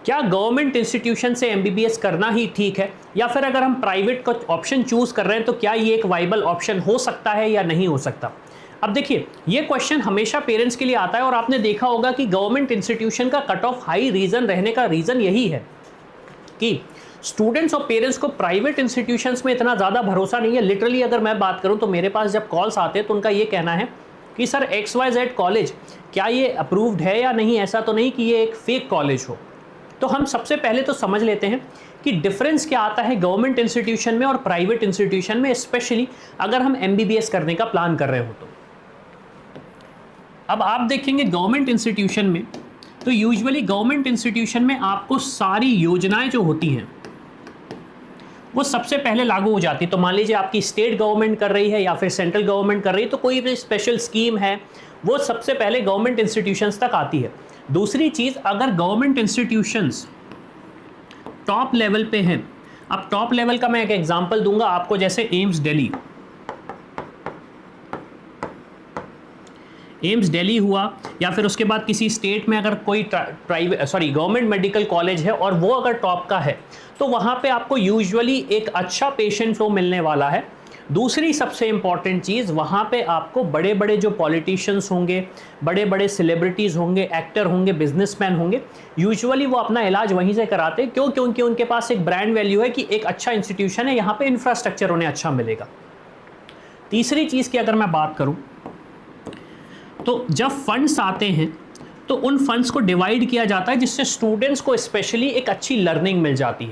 क्या government institution से MBBS करना ही ठीक है, या फिर अगर हम प्राइवेट का ऑप्शन चूज कर रहे हैं तो क्या ये एक वाइबल ऑप्शन हो सकता है या नहीं हो सकता। अब देखिए, ये क्वेश्चन हमेशा पेरेंट्स के लिए आता है और आपने देखा होगा कि गवर्नमेंट इंस्टीट्यूशन का कट ऑफ हाई रीजन रहने का रीजन यही है कि स्टूडेंट्स और पेरेंट्स को प्राइवेट इंस्टीट्यूशंस में इतना ज़्यादा भरोसा नहीं है। लिटरली अगर मैं बात करूं तो मेरे पास जब कॉल्स आते हैं तो उनका ये कहना है कि सर XYZ कॉलेज क्या ये अप्रूव्ड है या नहीं, ऐसा तो नहीं कि ये एक फेक कॉलेज हो। तो हम सबसे पहले तो समझ लेते हैं कि डिफरेंस क्या आता है गवर्नमेंट इंस्टीट्यूशन में और प्राइवेट इंस्टीट्यूशन में, स्पेशली अगर हम एमबीबीएस करने का प्लान कर रहे हो तो। अब आप देखेंगे गवर्नमेंट इंस्टीट्यूशन में, तो यूजुअली गवर्नमेंट इंस्टीट्यूशन में आपको सारी योजनाएं जो होती हैं वो सबसे पहले लागू हो जाती है। तो मान लीजिए आपकी स्टेट गवर्नमेंट कर रही है या फिर सेंट्रल गवर्नमेंट कर रही है, तो कोई भी स्पेशल स्कीम है वो सबसे पहले गवर्नमेंट इंस्टीट्यूशंस तक आती है। दूसरी चीज़, अगर गवर्नमेंट इंस्टीट्यूशंस टॉप लेवल पे हैं, अब टॉप लेवल का मैं एक एग्जांपल दूंगा आपको, जैसे एम्स दिल्ली हुआ, या फिर उसके बाद किसी स्टेट में अगर कोई गवर्नमेंट मेडिकल कॉलेज है और वो अगर टॉप का है तो वहाँ पे आपको यूजुअली एक अच्छा पेशेंट फ्लो मिलने वाला है। दूसरी सबसे इंपॉर्टेंट चीज़, वहाँ पे आपको बड़े बड़े जो पॉलिटिशियंस होंगे, बड़े बड़े सेलिब्रिटीज़ होंगे, एक्टर होंगे, बिजनेसमैन होंगे, यूजुअली वो अपना इलाज वहीं से कराते हैं। क्यों? क्योंकि उनके पास एक ब्रांड वैल्यू है कि एक अच्छा इंस्टीट्यूशन है, यहाँ पे इंफ्रास्ट्रक्चर उन्हें अच्छा मिलेगा। तीसरी चीज़ की अगर मैं बात करूँ तो जब फंड्स आते हैं तो उन फंड्स को डिवाइड किया जाता है जिससे स्टूडेंट्स को स्पेशली एक अच्छी लर्निंग मिल जाती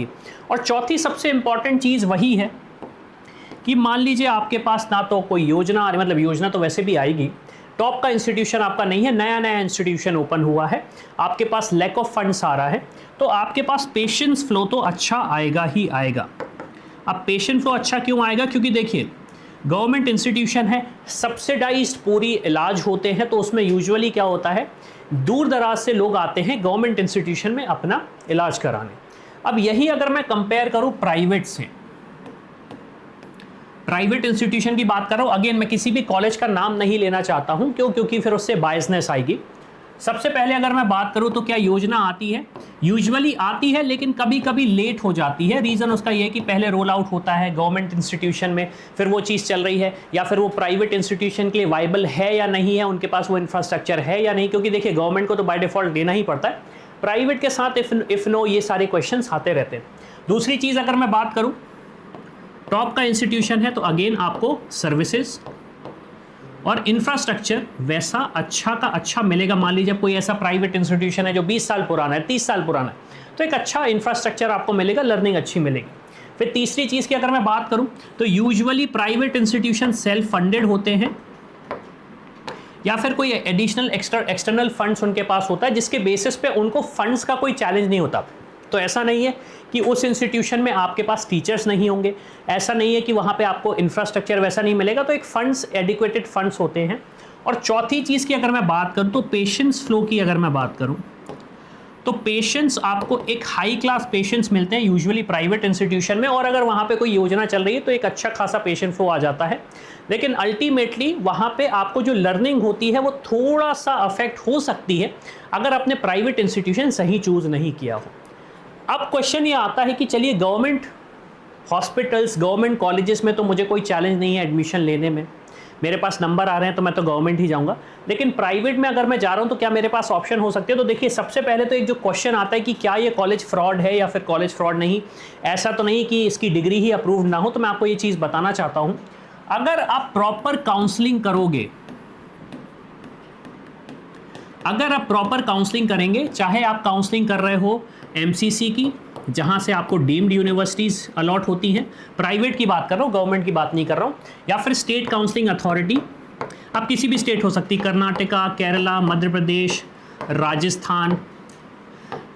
है, और चौथी सबसे इंपॉर्टेंट चीज़ वही है कि मान लीजिए आपके पास ना तो कोई योजना, मतलब योजना तो वैसे भी आएगी, टॉप का इंस्टीट्यूशन आपका नहीं है, नया नया इंस्टीट्यूशन ओपन हुआ है, आपके पास लैक ऑफ फंड्स आ रहा है, तो आपके पास पेशेंस फ्लो तो अच्छा आएगा ही आएगा। अब पेशेंट फ्लो अच्छा क्यों आएगा? क्योंकि देखिए गवर्नमेंट इंस्टीट्यूशन है, सब्सिडाइज्ड पूरी इलाज होते हैं, तो उसमें यूजुअली क्या होता है, दूर दराज से लोग आते हैं गवर्नमेंट इंस्टीट्यूशन में अपना इलाज कराने। अब यही अगर मैं कंपेयर करूं प्राइवेट से, प्राइवेट इंस्टीट्यूशन की बात कर रहा हूं, अगेन मैं किसी भी कॉलेज का नाम नहीं लेना चाहता हूं, क्यों? क्योंकि फिर उससे बायसनेस आएगी। सबसे पहले अगर मैं बात करूं तो क्या योजना आती है? यूजुअली आती है, लेकिन कभी कभी लेट हो जाती है। रीज़न उसका ये है कि पहले रोल आउट होता है गवर्नमेंट इंस्टीट्यूशन में, फिर वो चीज़ चल रही है, या फिर वो प्राइवेट इंस्टीट्यूशन के लिए वाइबल है या नहीं है, उनके पास वो इंफ्रास्ट्रक्चर है या नहीं, क्योंकि देखिए गवर्नमेंट को तो बाय डिफॉल्ट देना ही पड़ता है, प्राइवेट के साथ इफ नो ये सारे क्वेश्चन आते रहते हैं। दूसरी चीज़ अगर मैं बात करूँ, टॉप का इंस्टीट्यूशन है तो अगेन आपको सर्विसेज और इंफ्रास्ट्रक्चर वैसा अच्छा का अच्छा मिलेगा। मान लीजिए कोई ऐसा प्राइवेट इंस्टीट्यूशन है जो 20 साल पुराना है, 30 साल पुराना है, तो एक अच्छा इंफ्रास्ट्रक्चर आपको मिलेगा, लर्निंग अच्छी मिलेगी। फिर तीसरी चीज़ की अगर मैं बात करूं तो usually private institution self funded होते हैं, या फिर कोई एडिशनल एक्सटर्नल फंड्स उनके पास होता है, जिसके बेसिस पे उनको फंड्स का कोई चैलेंज नहीं होता। तो ऐसा नहीं है कि उस इंस्टीट्यूशन में आपके पास टीचर्स नहीं होंगे, ऐसा नहीं है कि वहाँ पे आपको इंफ्रास्ट्रक्चर वैसा नहीं मिलेगा, तो एक फंड्स, एडिक्वेटेड फंड्स होते हैं। और चौथी चीज़ की अगर मैं बात करूँ तो पेशेंट्स फ्लो की अगर मैं बात करूँ तो पेशेंट्स, आपको एक हाई क्लास पेशेंट्स मिलते हैं यूजुअली प्राइवेट इंस्टीट्यूशन में, और अगर वहाँ पे कोई योजना चल रही है तो एक अच्छा खासा पेशेंट फ्लो आ जाता है। लेकिन अल्टीमेटली वहाँ पे आपको जो लर्निंग होती है वो थोड़ा सा अफेक्ट हो सकती है अगर आपने प्राइवेट इंस्टीट्यूशन सही चूज़ नहीं किया हो। अब क्वेश्चन ये आता है कि चलिए गवर्नमेंट हॉस्पिटल्स, गवर्नमेंट कॉलेजेस में तो मुझे कोई चैलेंज नहीं है एडमिशन लेने में, मेरे पास नंबर आ रहे हैं तो मैं तो गवर्नमेंट ही जाऊंगा, लेकिन प्राइवेट में अगर मैं जा रहा हूं तो क्या मेरे पास ऑप्शन हो सकते हैं? तो देखिए सबसे पहले तो एक जो क्वेश्चन आता है कि क्या ये कॉलेज फ्रॉड है या फिर कॉलेज फ्रॉड नहीं। ऐसा तो नहीं कि इसकी डिग्री ही अप्रूव्ड ना हो, तो मैं आपको ये चीज़ बताना चाहता हूँ, अगर आप प्रॉपर काउंसलिंग करोगे, अगर आप प्रॉपर काउंसलिंग करेंगे, चाहे आप काउंसलिंग कर रहे हो एमसीसी की, जहाँ से आपको डीम्ड यूनिवर्सिटीज़ अलॉट होती हैं, प्राइवेट की बात कर रहा हूँ, गवर्नमेंट की बात नहीं कर रहा हूँ, या फिर स्टेट काउंसलिंग अथॉरिटी, अब किसी भी स्टेट हो सकती, कर्नाटका, केरला, मध्य प्रदेश, राजस्थान,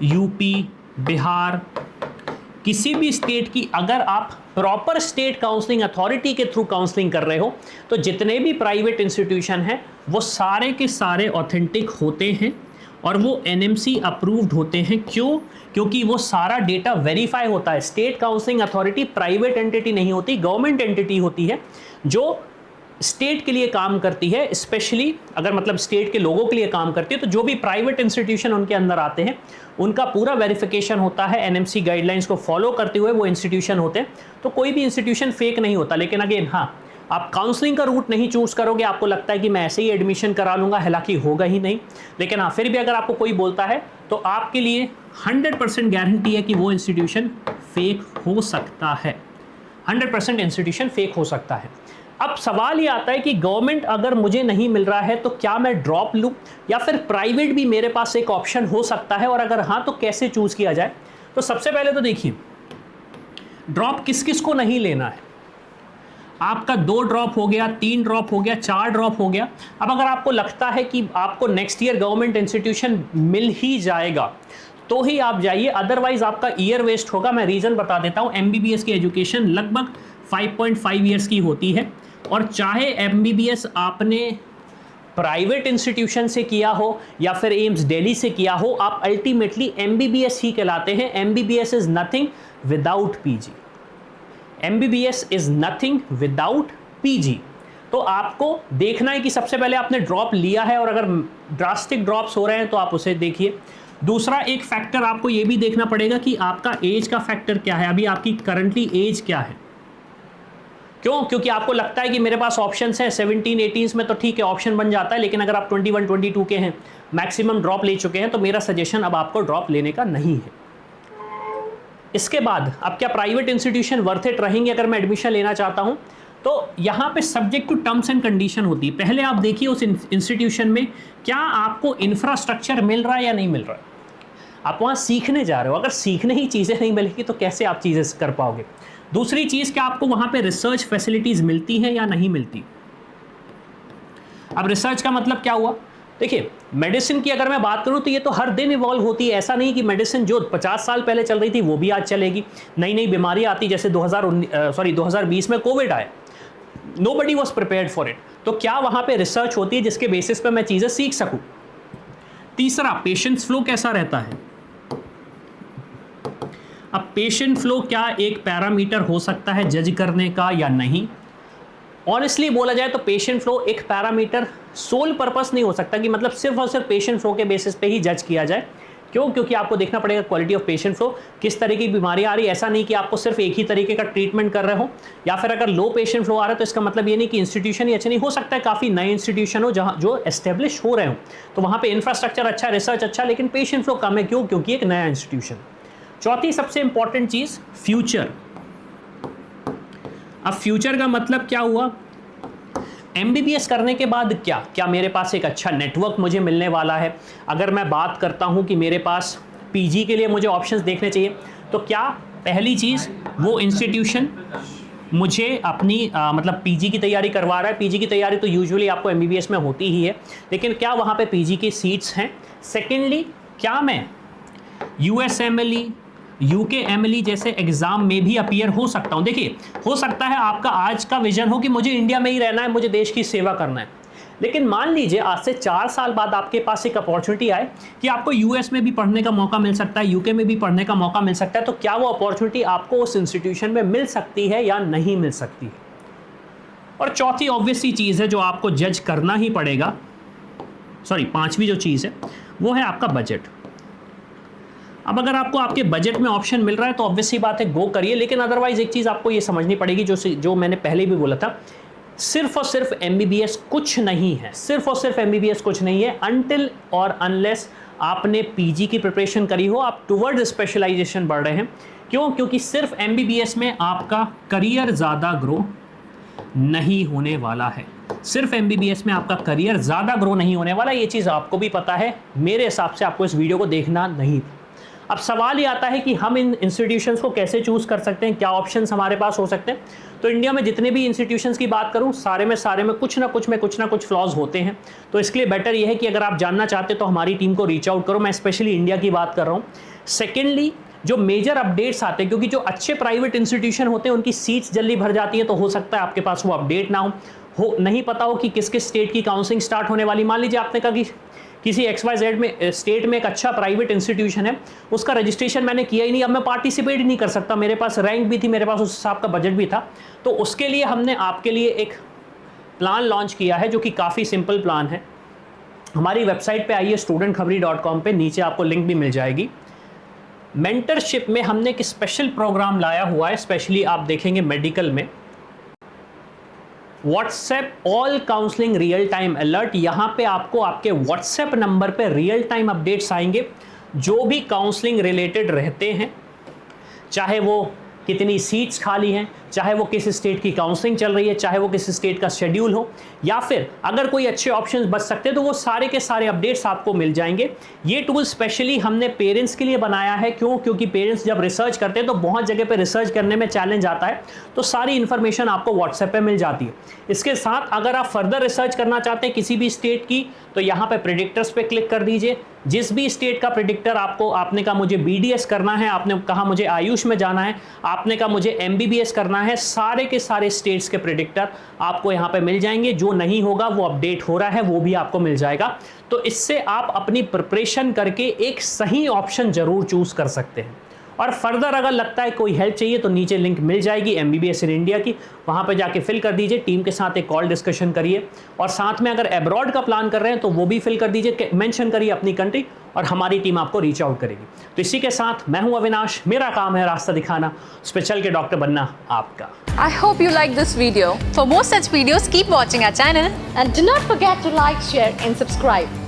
यूपी, बिहार, किसी भी स्टेट की अगर आप प्रॉपर स्टेट काउंसलिंग अथॉरिटी के थ्रू काउंसलिंग कर रहे हो तो जितने भी प्राइवेट इंस्टीट्यूशन हैं वो सारे के सारे ऑथेंटिक होते हैं और वो एनएमसी अप्रूव्ड होते हैं। क्यों? क्योंकि वो सारा डेटा वेरीफाई होता है। State counselling authority private entity नहीं होती, गवर्नमेंट एंटिटी होती है जो स्टेट के लिए काम करती है, स्पेशली अगर मतलब स्टेट के लोगों के लिए काम करती है, तो जो भी प्राइवेट इंस्टीट्यूशन उनके अंदर आते हैं उनका पूरा वेरिफिकेशन होता है, एनएमसी गाइडलाइंस को फॉलो करते हुए वो इंस्टीट्यूशन होते हैं। तो कोई भी इंस्टीट्यूशन फेक नहीं होता। लेकिन अगेन हाँ, आप काउंसलिंग का रूट नहीं चूज करोगे, आपको लगता है कि मैं ऐसे ही एडमिशन करा लूँगा, हालांकि होगा ही नहीं। लेकिन हाँ, फिर भी अगर आपको कोई बोलता है तो आपके लिए 100% गारंटी है कि वो इंस्टीट्यूशन फेक हो सकता है, 100% इंस्टीट्यूशन फेक हो सकता है। अब सवाल ये आता है कि गवर्नमेंट अगर मुझे नहीं मिल रहा है तो क्या मैं ड्रॉप लूँ, या फिर प्राइवेट भी मेरे पास एक ऑप्शन हो सकता है, और अगर हाँ तो कैसे चूज किया जाए। तो सबसे पहले तो देखिए, ड्रॉप किस किस को नहीं लेना है। आपका 2 ड्रॉप हो गया, 3 ड्रॉप हो गया, 4 ड्रॉप हो गया। अब अगर आपको लगता है कि आपको नेक्स्ट ईयर गवर्नमेंट इंस्टीट्यूशन मिल ही जाएगा तो ही आप जाइए, अदरवाइज आपका ईयर वेस्ट होगा। मैं रीज़न बता देता हूँ। एमबीबीएस की एजुकेशन लगभग 5.5 ईयर्स की होती है, और चाहे एमबीबीएस आपने प्राइवेट इंस्टीट्यूशन से किया हो या फिर एम्स दिल्ली से किया हो, आप अल्टीमेटली एमबीबीएस ही कहलाते हैं। MBBS is nothing without PG. MBBS is nothing without PG. तो आपको देखना है कि सबसे पहले आपने ड्रॉप लिया है, और अगर ड्रास्टिक ड्रॉप्स हो रहे हैं तो आप उसे देखिए। दूसरा एक फैक्टर आपको ये भी देखना पड़ेगा कि आपका एज का फैक्टर क्या है, अभी आपकी करंटली एज क्या है। क्यों? क्योंकि आपको लगता है कि मेरे पास ऑप्शंस हैं 17, 18 में, तो ठीक है ऑप्शन बन जाता है। लेकिन अगर आप 21, 22 के हैं, मैक्सिमम ड्रॉप ले चुके हैं, तो मेरा सजेशन अब आपको ड्रॉप लेने का नहीं है। इसके बाद अब क्या प्राइवेट इंस्टीट्यूशन वर्थ इट रहेंगे अगर मैं एडमिशन लेना चाहता हूं? तो यहाँ पे subject to terms and condition होती है। पहले आप देखिए उस इंस्टीट्यूशन में क्या आपको इंफ्रास्ट्रक्चर मिल रहा है या नहीं मिल रहा है। आप वहाँ सीखने जा रहे हो, अगर सीखने ही चीज़ें नहीं मिलेगी तो कैसे आप चीज़ें कर पाओगे। दूसरी चीज़, क्या आपको वहाँ पे रिसर्च फैसिलिटीज़ मिलती हैं या नहीं मिलती। अब रिसर्च का मतलब क्या हुआ? देखिए, मेडिसिन की अगर मैं बात करूं तो ये तो हर दिन इवॉल्व होती है। ऐसा नहीं कि मेडिसिन जो 50 साल पहले चल रही थी वो भी आज चलेगी। नई नई बीमारियां आती, जैसे 2020 में कोविड आया, nobody was prepared for it. तो क्या वहां पे रिसर्च होती है जिसके बेसिस पे मैं चीजें सीख सकूं। तीसरा, पेशेंट फ्लो कैसा रहता है। अब पेशेंट फ्लो क्या एक पैरामीटर हो सकता है जज करने का या नहीं? ऑनेस्टली बोला जाए तो पेशेंट फ्लो एक पैरामीटर सोल पर्पस नहीं हो सकता कि मतलब सिर्फ और सिर्फ पेशेंट फ्लो के बेसिस पे ही जज किया जाए। क्यों? क्योंकि आपको देखना पड़ेगा क्वालिटी ऑफ पेशेंट फ्लो, किस तरह की बीमारियां आ रही है। ऐसा नहीं कि आपको सिर्फ एक ही तरीके का ट्रीटमेंट कर रहे हो, या फिर अगर लो पेशेंट फ्लो आ रहा है तो इसका मतलब ये नहीं कि इंस्टीट्यूशन ही अच्छा नहीं हो सकता है। काफ़ी नए इंस्टीट्यूशन हो जहाँ जो एस्टेब्लिश हो रहे हो, तो वहाँ पर इंफ्रास्ट्रक्चर अच्छा, रिसर्च अच्छा, लेकिन पेशेंट फ्लो कम है। क्यों? क्योंकि एक नया इंस्टीट्यूशन। चौथी सबसे इंपॉर्टेंट चीज़, फ्यूचर। अब फ्यूचर का मतलब क्या हुआ? एमबीबीएस करने के बाद क्या मेरे पास एक अच्छा नेटवर्क मुझे मिलने वाला है। अगर मैं बात करता हूं कि मेरे पास पीजी के लिए मुझे ऑप्शंस देखने चाहिए, तो क्या पहली चीज़ वो इंस्टीट्यूशन मुझे अपनी मतलब पीजी की तैयारी करवा रहा है। पीजी की तैयारी तो यूजुअली आपको एमबीबीएस में होती ही है, लेकिन क्या वहाँ पे पीजी की सीट्स हैं। सेकेंडली, क्या मैं यूएसएमएलई, यूकेएमएलई जैसे एग्जाम में भी अपीयर हो सकता हूं। देखिए, हो सकता है आपका आज का विजन हो कि मुझे इंडिया में ही रहना है, मुझे देश की सेवा करना है, लेकिन मान लीजिए आज से 4 साल बाद आपके पास एक अपॉर्चुनिटी आए कि आपको यूएस में भी पढ़ने का मौका मिल सकता है, यूके में भी पढ़ने का मौका मिल सकता है, तो क्या वो अपॉर्चुनिटी आपको उस इंस्टीट्यूशन में मिल सकती है या नहीं मिल सकती है। और चौथी ऑब्वियस सी चीज़ है जो आपको जज करना ही पड़ेगा, पांचवी जो चीज़ है वो है आपका बजट। अब अगर आपको आपके बजट में ऑप्शन मिल रहा है तो ऑब्वियस सी बात है गो करिए, लेकिन अदरवाइज एक चीज़ आपको ये समझनी पड़ेगी जो मैंने पहले भी बोला था, सिर्फ और सिर्फ एमबीबीएस कुछ नहीं है। सिर्फ और सिर्फ एमबीबीएस कुछ नहीं है अनटिल और अनलेस आपने पीजी की प्रिपरेशन करी हो, आप टुवर्ड स्पेशलाइजेशन बढ़ रहे हैं। क्यों? क्योंकि सिर्फ एमबीबीएस में आपका करियर ज़्यादा ग्रो नहीं होने वाला है। सिर्फ एमबीबीएस में आपका करियर ज़्यादा ग्रो नहीं होने वाला, ये चीज़ आपको भी पता है। मेरे हिसाब से आपको इस वीडियो को देखना नहीं। अब सवाल ये आता है कि हम इन इंस्टीट्यूशंस को कैसे चूज़ कर सकते हैं, क्या ऑप्शंस हमारे पास हो सकते हैं। तो इंडिया में जितने भी इंस्टीट्यूशंस की बात करूं, सारे में कुछ ना कुछ फ्लॉज होते हैं। तो इसके लिए बेटर ये है कि अगर आप जानना चाहते हैं तो हमारी टीम को रीच आउट करो। मैं स्पेशली इंडिया की बात कर रहा हूँ। सेकेंडली, जो मेजर अपडेट्स आते हैं, क्योंकि जो अच्छे प्राइवेट इंस्टीट्यूशन होते हैं उनकी सीट्स जल्दी भर जाती हैं, तो हो सकता है आपके पास वो अपडेट ना हो नहीं पता हो कि किस किस स्टेट की काउंसलिंग स्टार्ट होने वाली। मान लीजिए आपने कहा कि किसी XYZ में स्टेट में एक अच्छा प्राइवेट इंस्टीट्यूशन है, उसका रजिस्ट्रेशन मैंने किया ही नहीं, अब मैं पार्टिसिपेट ही नहीं कर सकता। मेरे पास रैंक भी थी, मेरे पास उस हिसाब का बजट भी था, तो उसके लिए हमने आपके लिए एक प्लान लॉन्च किया है जो कि काफ़ी सिंपल प्लान है। हमारी वेबसाइट पे आइए studentkhabari.com पे, नीचे आपको लिंक भी मिल जाएगी। मेंटरशिप में हमने एक स्पेशल प्रोग्राम लाया हुआ है, स्पेशली आप देखेंगे मेडिकल में, WhatsApp all counselling real time alert. यहाँ पे आपको आपके व्हाट्सएप नंबर पे रियल टाइम अपडेट्स आएंगे जो भी काउंसलिंग रिलेटेड रहते हैं, चाहे वो कितनी सीट्स खाली हैं, चाहे वो किस स्टेट की काउंसलिंग चल रही है, चाहे वो किस स्टेट का शेड्यूल हो, या फिर अगर कोई अच्छे ऑप्शंस बच सकते हैं तो वो सारे के सारे अपडेट्स आपको मिल जाएंगे। ये टूल स्पेशली हमने पेरेंट्स के लिए बनाया है। क्यों? क्योंकि पेरेंट्स जब रिसर्च करते हैं तो बहुत जगह पे रिसर्च करने में चैलेंज आता है, तो सारी इन्फॉर्मेशन आपको व्हाट्सएप पे मिल जाती है। इसके साथ अगर आप फर्दर रिसर्च करना चाहते हैं किसी भी स्टेट की, तो यहाँ पे प्रेडिक्टर्स पे क्लिक कर दीजिए। जिस भी स्टेट का प्रेडिक्टर आपने कहा मुझे BDS करना है, आपने कहा मुझे आयुष में जाना है, आपने कहा मुझे MBBS करना है, सारे के सारे स्टेट्स के प्रेडिक्टर आपको यहाँ पे मिल जाएंगे। जो नहीं होगा वो अपडेट हो रहा है वो भी आपको मिल जाएगा। तो इससे आप अपनी प्रिपरेशन करके एक सही ऑप्शन जरूर चूज कर सकते हैं। और फर्दर अगर लगता है कोई हेल्प चाहिए तो नीचे लिंक मिल जाएगी MBBS इन इंडिया की, वहाँ पे जाके फिल कर दीजिए, टीम के साथ एक कॉल डिस्कशन करिए। और साथ में अगर अब्रॉड का प्लान कर रहे हैं तो वो भी फिल कर दीजिए, मेंशन करिए अपनी कंट्री, और हमारी टीम आपको रीच आउट करेगी। तो इसी के साथ मैं हूं अविनाश, मेरा काम है रास्ता दिखाना, स्पेशल के डॉक्टर बनना आपका। I hope you like this video. For more such videos, keep watching our channel and do not forget to like, share and subscribe.